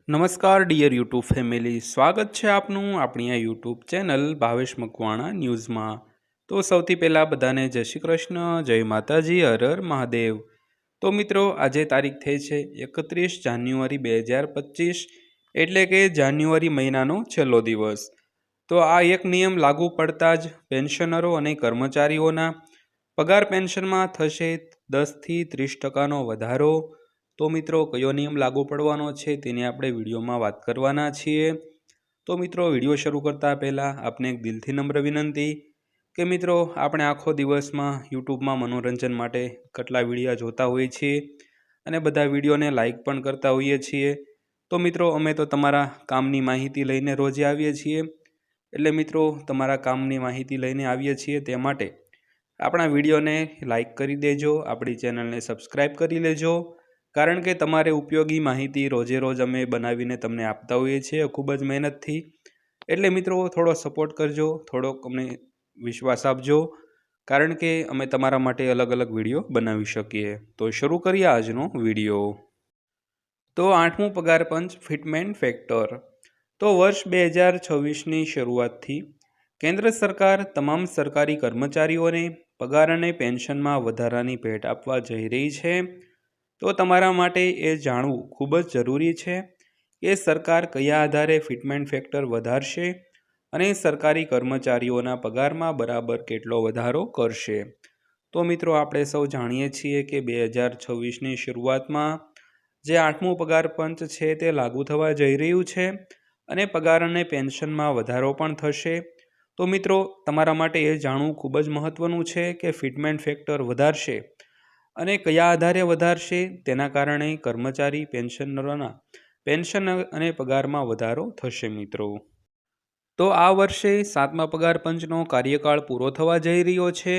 નમસ્કાર dear YouTube family, સ્વાગત છે આપનું આપણી આ યુટ્યુબ ચેનલ ભાવેશ મકવાણા ન્યૂઝમાં। તો સૌથી પહેલાં બધાને જય શ્રી કૃષ્ણ, જય માતાજી, હર હર મહાદેવ। તો મિત્રો, આજે તારીખ થઈ છે 31 જાન્યુઆરી 2025, એટલે કે જાન્યુઆરી મહિનાનો છેલ્લો દિવસ। તો આ એક નિયમ લાગુ પડતા જ પેન્શનરો અને કર્મચારીઓના પગાર પેન્શનમાં થશે 10થી 30% વધારો। તો મિત્રો, કયો નિયમ લાગુ પડવાનો છે તેની આપણે વિડીયોમાં વાત કરવાના છીએ। તો મિત્રો, વિડીયો શરૂ કરતા પહેલાં આપને એક દિલથી નમ્ર વિનંતી કે મિત્રો, આપણે આખો દિવસમાં યુટ્યુબમાં મનોરંજન માટે કેટલા વિડીયો જોતા હોઈએ છીએ અને બધા વિડીયોને લાઈક પણ કરતા હોઈએ છીએ। તો મિત્રો, અમે તો તમારા કામની માહિતી લઈને રોજે આવીએ છીએ, એટલે મિત્રો તમારા કામની માહિતી લઈને આવીએ છીએ, તે માટે આપણા વિડીયોને લાઈક કરી દેજો, આપણી ચેનલને સબસ્ક્રાઈબ કરી લેજો, કારણ કે તમારે ઉપયોગી માહિતી રોજે રોજ અમે બનાવીને તમને આપતા હોઈએ છીએ ખૂબ જ મહેનતથી। એટલે મિત્રો, થોડો સપોર્ટ કરજો, થોડોક અમને વિશ્વાસ આપજો, કારણ કે અમે તમારા માટે અલગ અલગ વિડીયો બનાવી શકીએ। તો શરૂ કરીએ આજનો વિડીયો। તો 8મું પગાર પંચ ફિટમેન્ટ ફેક્ટર। તો વર્ષ 2026ની શરૂઆતથી કેન્દ્ર સરકાર તમામ સરકારી કર્મચારીઓને પગાર અને પેન્શનમાં વધારાની ભેટ આપવા જઈ રહી છે। તો તમારા માટે એ જાણવું ખૂબ જ જરૂરી છે કે સરકાર કયા આધારે ફિટમેન્ટ ફેક્ટર વધારશે અને સરકારી કર્મચારીઓના પગારમાં બરાબર કેટલો વધારો કરશે। તો મિત્રો, આપણે સૌ જાણીએ છીએ કે 2026ની શરૂઆતમાં જે 8મું પગાર પંચ છે તે લાગુ થવા જઈ રહ્યું છે અને પગાર અને પેન્શનમાં વધારો પણ થશે। તો મિત્રો, તમારા માટે એ જાણવું ખૂબ જ મહત્ત્વનું છે કે ફિટમેન્ટ ફેક્ટર વધારશે અને કયા આધારે વધારશે, તેના કારણે કર્મચારી પેન્શનરોના પેન્શન અને પગારમાં વધારો થશે મિત્રો। તો આ વર્ષે 7મા પગાર પંચનો કાર્યકાળ પૂરો થવા જઈ રહ્યો છે।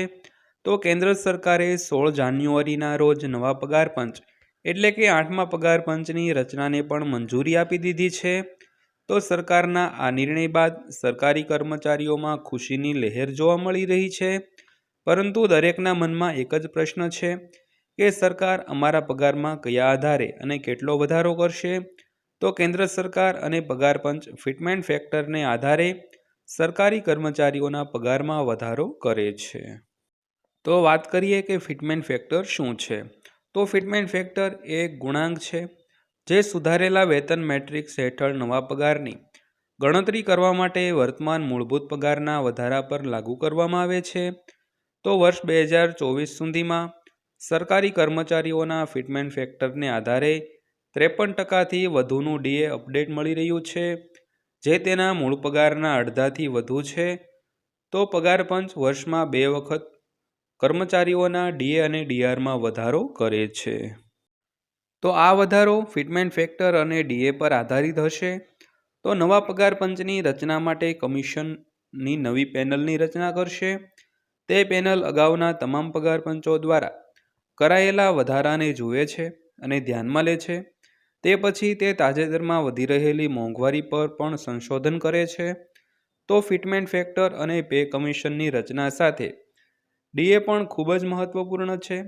તો કેન્દ્ર સરકારે 16 જાન્યુઆરીના રોજ નવા પગાર પંચ એટલે કે 8મા પગાર પંચની રચનાને પણ મંજૂરી આપી દીધી છે। તો સરકારના આ નિર્ણય બાદ સરકારી કર્મચારીઓમાં ખુશીની લહેર જોવા મળી રહી છે, પરંતુ દરેકના મનમાં એક જ પ્રશ્ન છે કે સરકાર અમારા પગારમાં કયા આધારે અને કેટલો વધારો કરશે। તો કેન્દ્ર સરકાર અને પગાર પંચ ફિટમેન્ટ ફેક્ટરને આધારે સરકારી કર્મચારીઓના પગારમાં વધારો કરે છે। તો વાત કરીએ કે ફિટમેન્ટ ફેક્ટર શું છે। તો ફિટમેન્ટ ફેક્ટર એ એક ગુણાંક છે જે સુધારેલા વેતન મેટ્રિક્સ હેઠળ નવા પગારની ગણતરી કરવા માટે વર્તમાન મૂળભૂત પગારના વધારા પર લાગુ કરવામાં આવે છે। તો વર્ષ 2024 સુધીમાં સરકારી કર્મચારીઓના ફિટમેન્ટ ફેક્ટરને આધારે 53%થી વધુનું ડીએ અપડેટ મળી રહ્યું છે, જે તેના મૂળ પગારના અડધાથી વધુ છે। તો પગાર પંચ વર્ષમાં 2 વખત કર્મચારીઓના ડીએ અને ડીઆરમાં વધારો કરે છે। તો આ વધારો ફિટમેન્ટ ફેક્ટર અને ડીએ પર આધારિત હશે। તો નવા પગાર પંચની રચના માટે કમિશનની નવી પેનલની રચના કરશે। તે પેનલ અગાઉના તમામ પગાર પંચો દ્વારા કરાયેલા વધારાને જુએ છે અને ધ્યાનમાં લે છે। તે પછી તે તાજેતરમાં વધી રહેલી મોંઘવારી પર પણ સંશોધન કરે છે। તો ફિટમેન્ટ ફેક્ટર અને પે કમિશનની રચના સાથે ડીએ પણ ખૂબ જ મહત્વપૂર્ણ છે।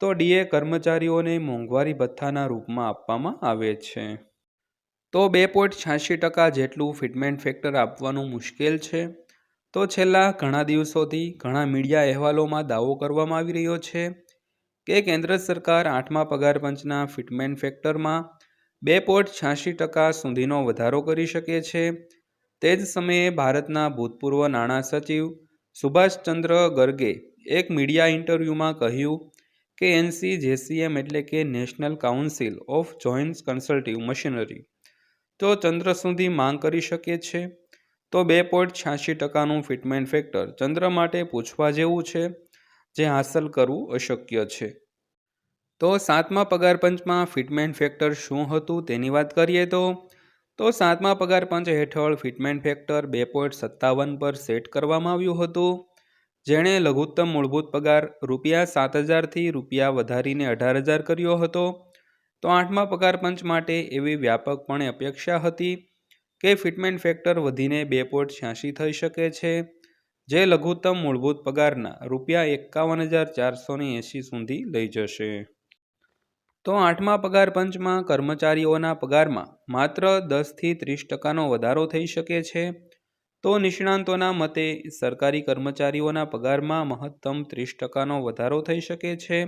તો ડીએ કર્મચારીઓને મોંઘવારી ભથ્થાના રૂપમાં આપવામાં આવે છે। તો 2.86% જેટલું ફિટમેન્ટ ફેક્ટર આપવાનું મુશ્કેલ છે। તો છેલ્લા ઘણા દિવસોથી ઘણા મીડિયા અહેવાલોમાં દાવો કરવામાં આવી રહ્યો છે કે કેન્દ્ર સરકાર 8મા પગાર પંચના ફિટમેન્ટ ફેક્ટરમાં 2.86% સુધીનો વધારો કરી શકે છે। તે જ સમયે ભારતના ભૂતપૂર્વ નાણાં સચિવ સુભાષચંદ્ર ગર્ગે એક મીડિયા ઇન્ટરવ્યૂમાં કહ્યું કે એનસીજેસીએમ એટલે કે national council of joint consultative machinery તો ચંદ્ર સુધી માંગ કરી શકે છે। તો 2.86%નું ફિટમેન્ટ ફેક્ટર ચંદ્ર માટે પૂછવા જેવું છે, જે હાંસલ કરવું અશક્ય છે। તો 7મા પગાર પંચમાં ફિટમેન્ટ ફેક્ટર શું હતું તેની વાત કરીએ તો 7મા પગાર પંચ હેઠળ ફિટમેન્ટ ફેક્ટર 2.57 પર સેટ કરવામાં આવ્યું હતું, જેણે લઘુત્તમ મૂળભૂત પગાર ₹7,000થી રૂપિયા વધારીને 18,000 કર્યો હતો। તો 8મા પગાર પંચ માટે એવી વ્યાપકપણે અપેક્ષા હતી કે ફિટમેન્ટ ફેક્ટર વધીને 2.86 થઈ શકે છે, જે લઘુત્તમ મૂળભૂત પગારના ₹51,480 સુધી લઈ જશે। તો 8મા પગાર પંચમાં કર્મચારીઓના પગારમાં માત્ર 10થી 30% વધારો થઈ શકે છે. તો નિષ્ણાંતોના મતે સરકારી કર્મચારીઓના પગારમાં મહત્તમ 30%નો વધારો થઈ શકે છે.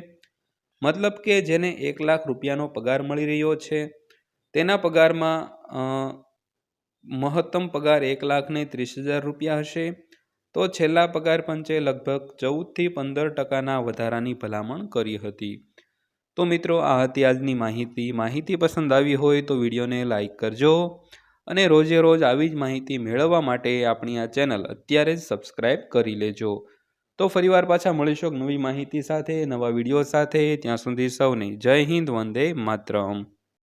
મતલબ કે જેને 1 લાખ રૂપિયાનો પગાર મળી રહ્યો છે તેના પગારમાં મહત્તમ પગાર 1,30,000 રૂપિયા હશે. તો છેલ્લા પગાર પંચે લગભગ 14થી 15%ના વધારાની ભલામણ કરી હતી. તો મિત્રો, આ હતી આજની માહિતી પસંદ આવી હોય તો વિડીયોને લાઈક કરજો અને રોજે રોજ આવી જ માહિતી મેળવવા માટે આપણી આ ચેનલ અત્યારે જ સબસ્ક્રાઈબ કરી લેજો. તો ફરીવાર પાછા મળીશું નવી માહિતી સાથે, નવા વિડીયો સાથે. ત્યાં સુધી સૌને જય હિન્દ, વંદે માતરમ.